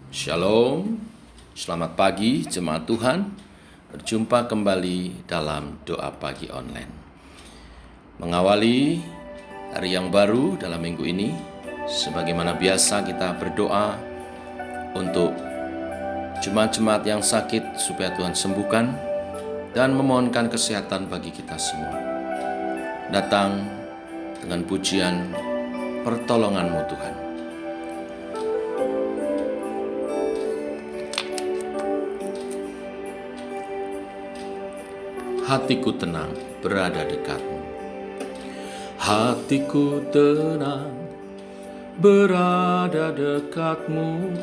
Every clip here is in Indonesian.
Shalom, selamat pagi jemaat Tuhan. Berjumpa kembali dalam doa pagi online. Mengawali hari yang baru dalam minggu ini, sebagaimana biasa kita berdoa untuk jemaat-jemaat yang sakit supaya Tuhan sembuhkan dan memohonkan kesehatan bagi kita semua. Datang dengan pujian pertolongan-Mu Tuhan. Hatiku tenang berada dekatmu. Hatiku tenang berada dekatmu.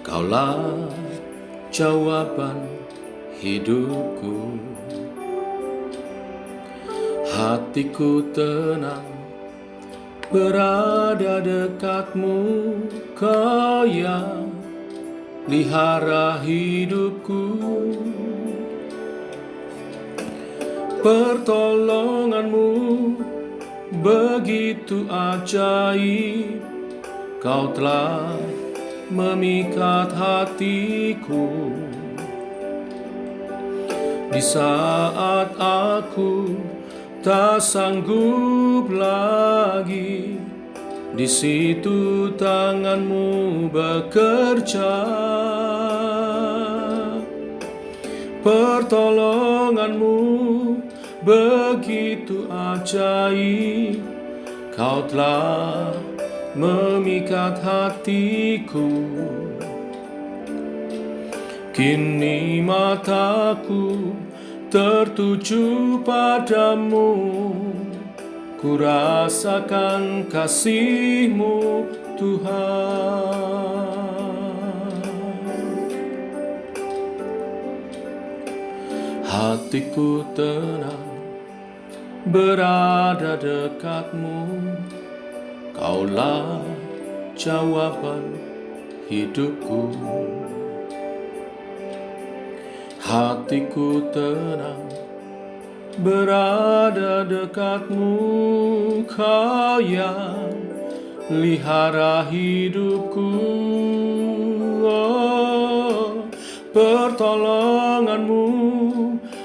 Kaulah jawaban hidupku. Hatiku tenang berada dekatmu. Kau yang pelihara hidupku. Pertolonganmu begitu ajaib, Kau telah memikat hatiku. Di saat aku tak sanggup lagi, di situ tanganmu bekerja. Pertolonganmu begitu ajaib, Kau telah memikat hatiku. Kini mataku tertuju padamu, ku rasakan kasih-Mu Tuhan. Hatiku tenang berada dekatmu. Kaulah jawaban hidupku. Hatiku tenang berada dekatmu. Kau yang pelihara hidupku. Pertolonganmu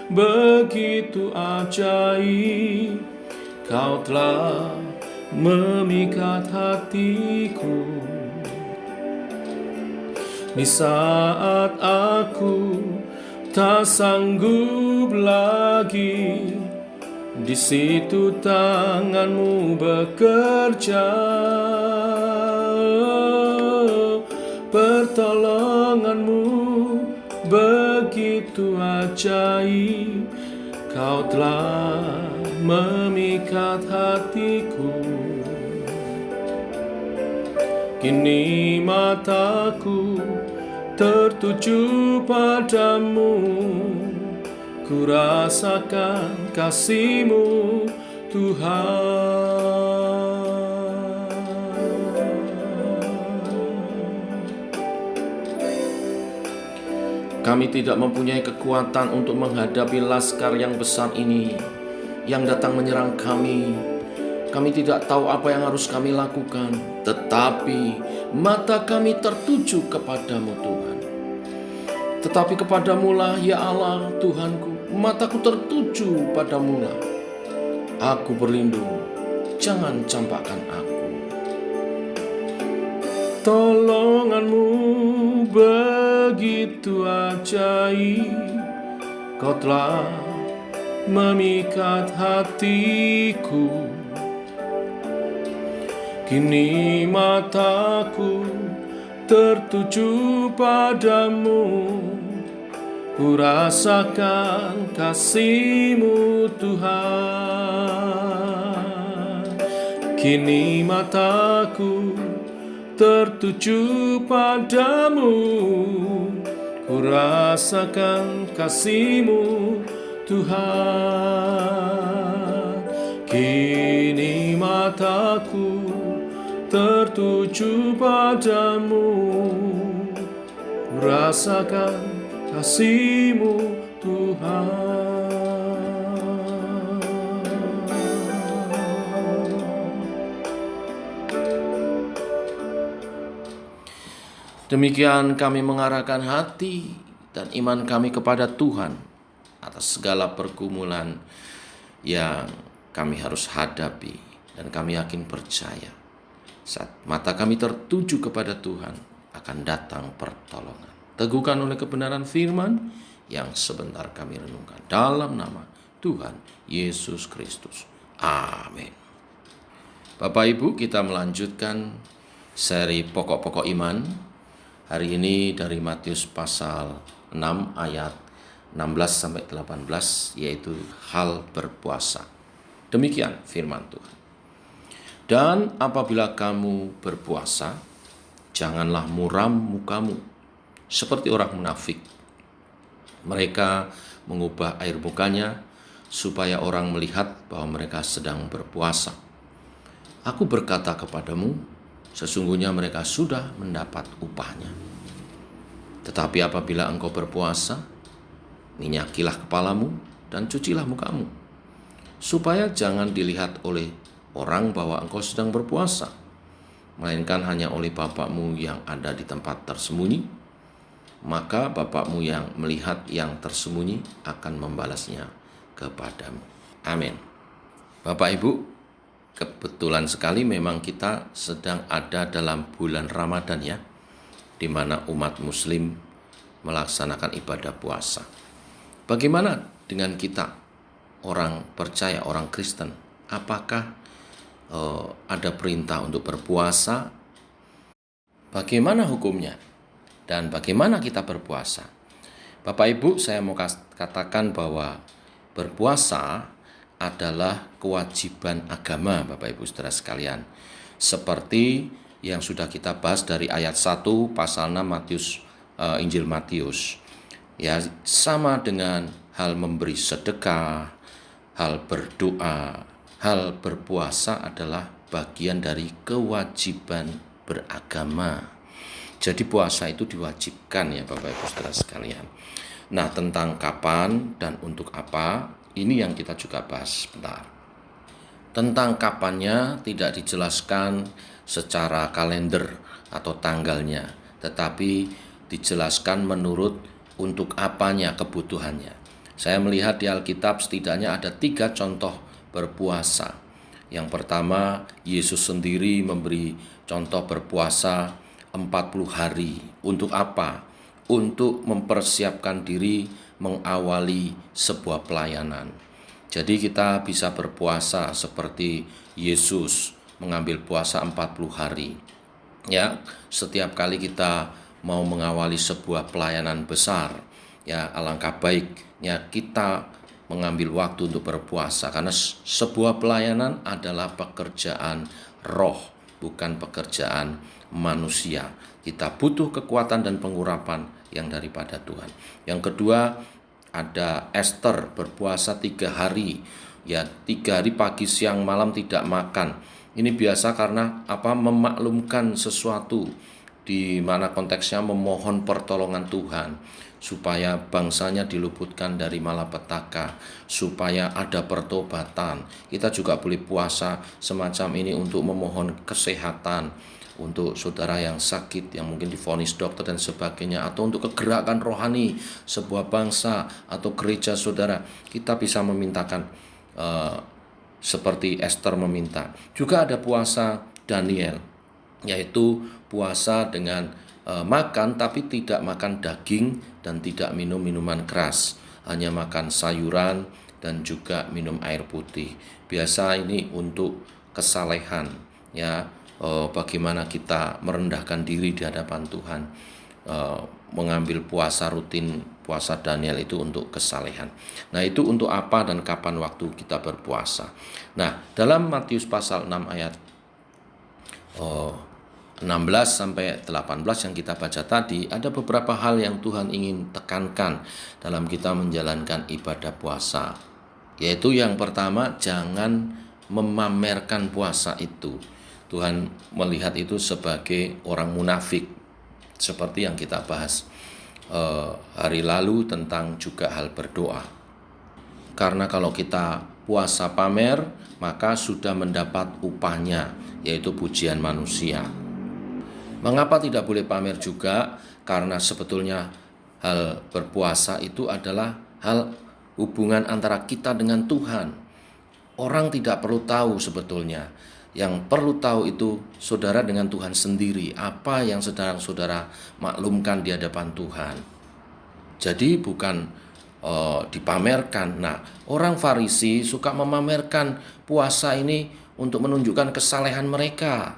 begitu ajaib, Kau telah memikat hatiku. Di saat aku tak sanggup lagi, di situ tanganmu bekerja. Pertolonganmu begitu ajaib, Kau telah memikat hatiku. Kini mataku tertuju padamu, ku rasakan kasih-Mu Tuhan. Kami tidak mempunyai kekuatan untuk menghadapi laskar yang besar ini yang datang menyerang kami. Kami tidak tahu apa yang harus kami lakukan, tetapi mata kami tertuju kepadamu Tuhan. Tetapi kepadamu-lah ya Allah Tuhanku, mataku tertuju padamu-lah. Aku berlindung, jangan campakkan aku. Tolonganmu begitu ajaib, Kau telah memikat hatiku. Kini mataku tertuju padamu, ku rasakan kasih-Mu Tuhan. Kini mataku tertuju padamu, ku rasakan kasih-Mu Tuhan. Kini mataku tertuju padamu, ku rasakan kasih-Mu Tuhan. Demikian kami mengarahkan hati dan iman kami kepada Tuhan atas segala pergumulan yang kami harus hadapi, dan kami yakin percaya saat mata kami tertuju kepada Tuhan akan datang pertolongan. Teguhkan oleh kebenaran firman yang sebentar kami renungkan dalam nama Tuhan Yesus Kristus. Amin. Bapak Ibu, kita melanjutkan seri pokok-pokok iman. Hari ini dari Matius pasal 6 ayat 16-18, yaitu hal berpuasa. Demikian firman Tuhan. Dan apabila kamu berpuasa, janganlah muram mukamu seperti orang munafik. Mereka mengubah air mukanya supaya orang melihat bahwa mereka sedang berpuasa. Aku berkata kepadamu, sesungguhnya mereka sudah mendapat upahnya. Tetapi apabila engkau berpuasa, minyakilah kepalamu dan cucilah mukamu, supaya jangan dilihat oleh orang bahwa engkau sedang berpuasa, melainkan hanya oleh Bapakmu yang ada di tempat tersembunyi. Maka Bapakmu yang melihat yang tersembunyi akan membalasnya kepadamu. Amin. Bapak Ibu, kebetulan sekali memang kita sedang ada dalam bulan Ramadan ya, di mana umat muslim melaksanakan ibadah puasa. Bagaimana dengan kita, orang percaya, orang Kristen? Apakah ada perintah untuk berpuasa? Bagaimana hukumnya? Dan bagaimana kita berpuasa? Bapak Ibu, saya mau katakan bahwa berpuasa adalah kewajiban agama, Bapak Ibu saudara sekalian. Seperti yang sudah kita bahas dari ayat 1 pasal 6 Matius, Injil Matius. Ya, sama dengan hal memberi sedekah, hal berdoa, hal berpuasa adalah bagian dari kewajiban beragama. Jadi puasa itu diwajibkan ya Bapak Ibu saudara sekalian. Nah, tentang kapan dan untuk apa, ini yang kita juga bahas sebentar. Tentang kapannya tidak dijelaskan secara kalender atau tanggalnya, tetapi dijelaskan menurut untuk apanya kebutuhannya. Saya melihat di Alkitab setidaknya ada 3 contoh berpuasa. Yang pertama, Yesus sendiri memberi contoh berpuasa 40 hari. Untuk apa? Untuk mempersiapkan diri mengawali sebuah pelayanan. Jadi kita bisa berpuasa seperti Yesus mengambil puasa 40 hari. Ya, setiap kali kita mau mengawali sebuah pelayanan besar, ya alangkah baiknya kita mengambil waktu untuk berpuasa, karena sebuah pelayanan adalah pekerjaan roh, bukan pekerjaan manusia. Kita butuh kekuatan dan pengurapan yang daripada Tuhan. Yang kedua, ada Esther berpuasa 3 hari, ya 3 hari pagi siang malam tidak makan. Ini biasa karena memaklumkan sesuatu, di mana konteksnya memohon pertolongan Tuhan supaya bangsanya diluputkan dari malapetaka, supaya ada pertobatan. Kita juga boleh puasa semacam ini untuk memohon kesehatan untuk saudara yang sakit, yang mungkin divonis dokter dan sebagainya, atau untuk kegerakan rohani sebuah bangsa atau gereja saudara. Kita bisa memintakan seperti Esther meminta. Juga ada puasa Daniel, yaitu puasa dengan makan tapi tidak makan daging dan tidak minum minuman keras, hanya makan sayuran dan juga minum air putih. Biasa ini untuk kesalehan, ya, bagaimana kita merendahkan diri di hadapan Tuhan. Mengambil puasa rutin, puasa Daniel itu untuk kesalehan. Nah, itu untuk apa dan kapan waktu kita berpuasa. Nah, dalam Matius pasal 6 ayat 16 sampai 18 yang kita baca tadi, ada beberapa hal yang Tuhan ingin tekankan dalam kita menjalankan ibadah puasa. Yaitu yang pertama, jangan memamerkan puasa itu. Tuhan melihat itu sebagai orang munafik, seperti yang kita bahas hari lalu tentang juga hal berdoa. Karena kalau kita puasa pamer, maka sudah mendapat upahnya, yaitu pujian manusia. Mengapa tidak boleh pamer juga? Karena sebetulnya hal berpuasa itu adalah hal hubungan antara kita dengan Tuhan. Orang tidak perlu tahu sebetulnya. Yang perlu tahu itu saudara dengan Tuhan sendiri. Apa yang sedang saudara maklumkan di hadapan Tuhan. Jadi bukan dipamerkan. Nah, orang Farisi suka memamerkan puasa ini untuk menunjukkan kesalehan mereka.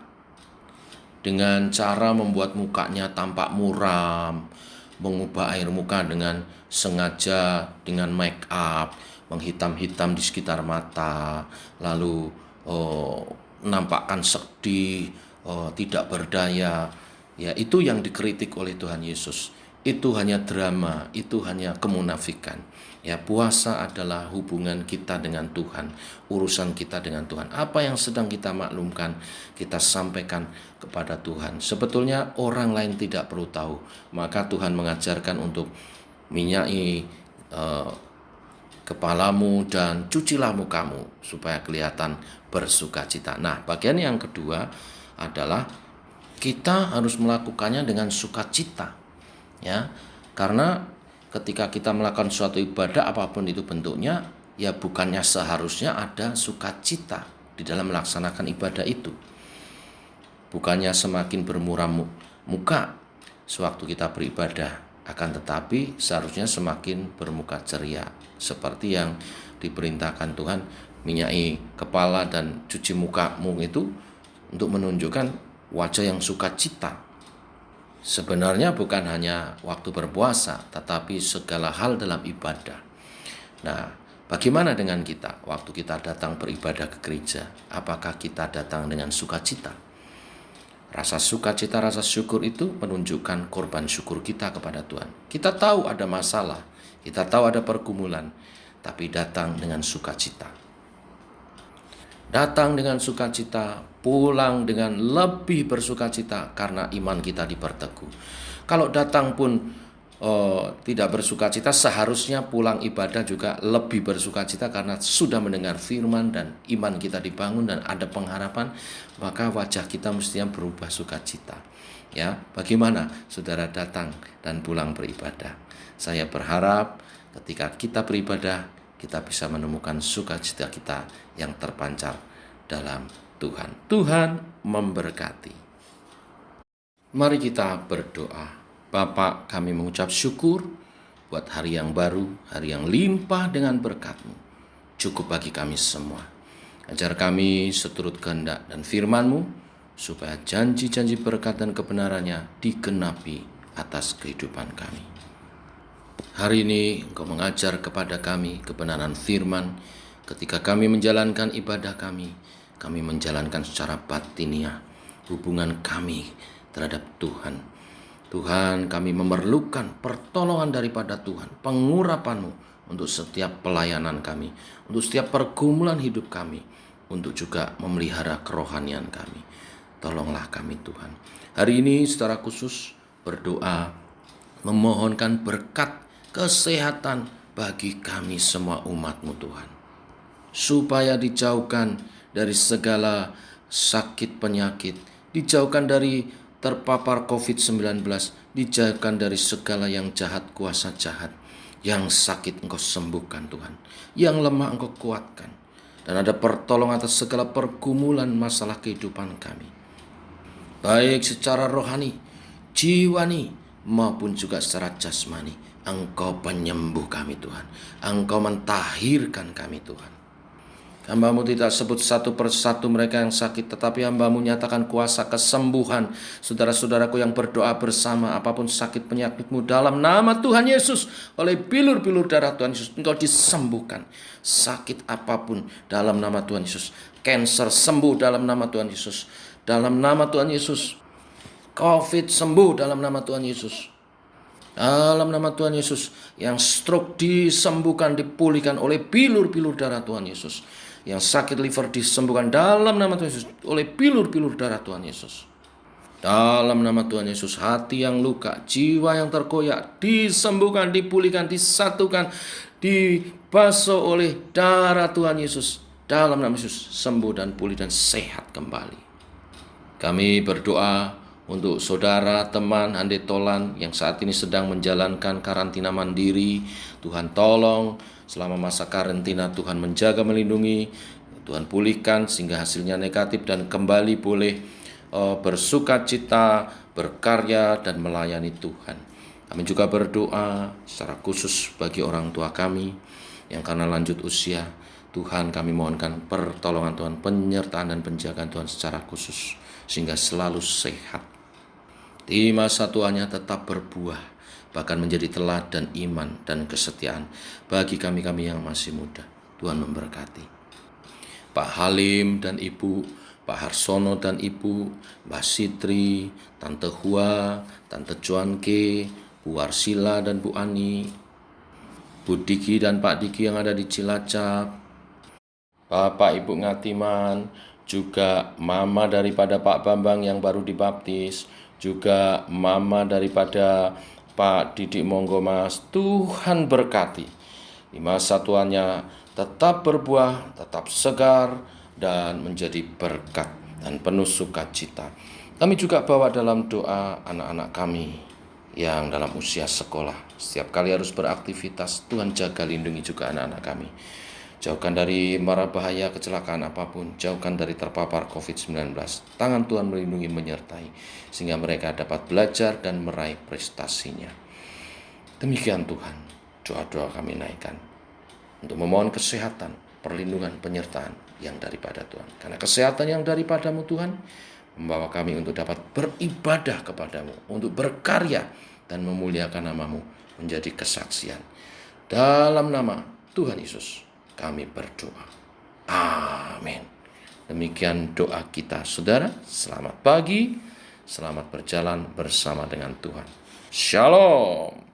Dengan cara membuat mukanya tampak muram, mengubah air muka dengan sengaja dengan make up, menghitam-hitam di sekitar mata, lalu nampakkan sedih, tidak berdaya. Ya, itu yang dikritik oleh Tuhan Yesus. Itu hanya drama, itu hanya kemunafikan. Ya, puasa adalah hubungan kita dengan Tuhan, urusan kita dengan Tuhan. Apa yang sedang kita maklumkan, kita sampaikan kepada Tuhan. Sebetulnya orang lain tidak perlu tahu. Maka Tuhan mengajarkan untuk minyaki kepalamu dan cucilah mukamu supaya kelihatan bersukacita. Nah, bagian yang kedua adalah kita harus melakukannya dengan sukacita. Ya, karena ketika kita melakukan suatu ibadah apapun itu bentuknya, ya bukannya seharusnya ada sukacita di dalam melaksanakan ibadah itu. Bukannya semakin bermuram muka sewaktu kita beribadah, akan tetapi seharusnya semakin bermuka ceria, seperti yang diperintahkan Tuhan, minyaki kepala dan cuci mukamu itu untuk menunjukkan wajah yang sukacita. Sebenarnya bukan hanya waktu berpuasa, tetapi segala hal dalam ibadah. Nah, bagaimana dengan kita waktu kita datang beribadah ke gereja? Apakah kita datang dengan sukacita? Rasa sukacita, rasa syukur itu menunjukkan korban syukur kita kepada Tuhan. Kita tahu ada masalah, kita tahu ada pergumulan, tapi datang dengan sukacita. Datang dengan sukacita, pulang dengan lebih bersukacita karena iman kita diperteguh. Kalau datang pun tidak bersukacita, seharusnya pulang ibadah juga lebih bersukacita karena sudah mendengar firman dan iman kita dibangun dan ada pengharapan, maka wajah kita mestinya berubah sukacita. Ya, bagaimana saudara datang dan pulang beribadah? Saya berharap ketika kita beribadah, kita bisa menemukan sukacita kita yang terpancar dalam Tuhan. Tuhan memberkati. Mari kita berdoa. Bapa, kami mengucap syukur buat hari yang baru, hari yang limpah dengan berkat-Mu. Cukup bagi kami semua. Ajar kami seturut kehendak dan firman-Mu, supaya janji-janji berkat dan kebenarannya digenapi atas kehidupan kami. Hari ini Engkau mengajar kepada kami kebenaran firman. Ketika kami menjalankan ibadah kami menjalankan secara batiniah hubungan kami terhadap Tuhan. Tuhan, kami memerlukan pertolongan daripada Tuhan, pengurapan-Mu untuk setiap pelayanan kami, untuk setiap pergumulan hidup kami, untuk juga memelihara kerohanian kami. Tolonglah kami Tuhan. Hari ini secara khusus berdoa, memohonkan berkat kesehatan bagi kami semua umat-Mu Tuhan. Supaya dijauhkan dari segala sakit penyakit, dijauhkan dari terpapar COVID-19, dijauhkan dari segala yang jahat, kuasa jahat. Yang sakit Engkau sembuhkan Tuhan, yang lemah Engkau kuatkan, dan ada pertolongan atas segala pergumulan masalah kehidupan kami, baik secara rohani, jiwani, maupun juga secara jasmani. Engkau penyembuh kami Tuhan, Engkau mentahirkan kami Tuhan. Hamba-Mu tidak sebut satu persatu mereka yang sakit, tetapi Hamba-Mu nyatakan kuasa kesembuhan saudara-saudaraku yang berdoa bersama, apapun sakit penyakitmu dalam nama Tuhan Yesus, oleh bilur-bilur darah Tuhan Yesus Engkau disembuhkan. Sakit apapun dalam nama Tuhan Yesus, kanker sembuh dalam nama Tuhan Yesus, dalam nama Tuhan Yesus. COVID sembuh dalam nama Tuhan Yesus, dalam nama Tuhan Yesus. Yang stroke disembuhkan, dipulihkan oleh bilur-bilur darah Tuhan Yesus. Yang sakit liver disembuhkan dalam nama Tuhan Yesus oleh bilur-bilur darah Tuhan Yesus. Dalam nama Tuhan Yesus, hati yang luka, jiwa yang terkoyak disembuhkan, dipulihkan, disatukan, dibasuh oleh darah Tuhan Yesus. Dalam nama Yesus, sembuh dan pulih dan sehat kembali. Kami berdoa Untuk saudara, teman, handetolan yang saat ini sedang menjalankan karantina mandiri, Tuhan tolong selama masa karantina, Tuhan menjaga, melindungi, Tuhan pulihkan sehingga hasilnya negatif dan kembali boleh bersuka cita, berkarya, dan melayani Tuhan. Kami juga berdoa secara khusus bagi orang tua kami yang karena lanjut usia. Tuhan, kami mohonkan pertolongan Tuhan, penyertaan dan penjagaan Tuhan secara khusus sehingga selalu sehat. Di masa tuanya tetap berbuah, bahkan menjadi teladan iman dan kesetiaan bagi kami-kami yang masih muda. Tuhan memberkati Pak Halim dan Ibu, Pak Harsono dan Ibu, Mbak Sitri, Tante Hua, Tante Cuanke, Bu Arsila dan Bu Ani, Bu Diki dan Pak Diki yang ada di Cilacap, Bapak Ibu Ngatiman, juga Mama daripada Pak Bambang yang baru dibaptis, juga Mama daripada Pak Didik Monggo Mas. Tuhan berkati. Di masa tuanya tetap berbuah, tetap segar, dan menjadi berkat dan penuh sukacita. Kami juga bawa dalam doa anak-anak kami yang dalam usia sekolah. Setiap kali harus beraktivitas, Tuhan jaga lindungi juga anak-anak kami. Jauhkan dari mara bahaya kecelakaan apapun, jauhkan dari terpapar COVID-19. Tangan Tuhan melindungi, menyertai, sehingga mereka dapat belajar dan meraih prestasinya. Demikian Tuhan, doa-doa kami naikkan untuk memohon kesehatan, perlindungan, penyertaan yang daripada Tuhan. Karena kesehatan yang daripadamu Tuhan, membawa kami untuk dapat beribadah kepadamu, untuk berkarya dan memuliakan namamu, menjadi kesaksian. Dalam nama Tuhan Yesus kami berdoa. Amin. Demikian doa kita, saudara. Selamat pagi, selamat berjalan bersama dengan Tuhan. Shalom.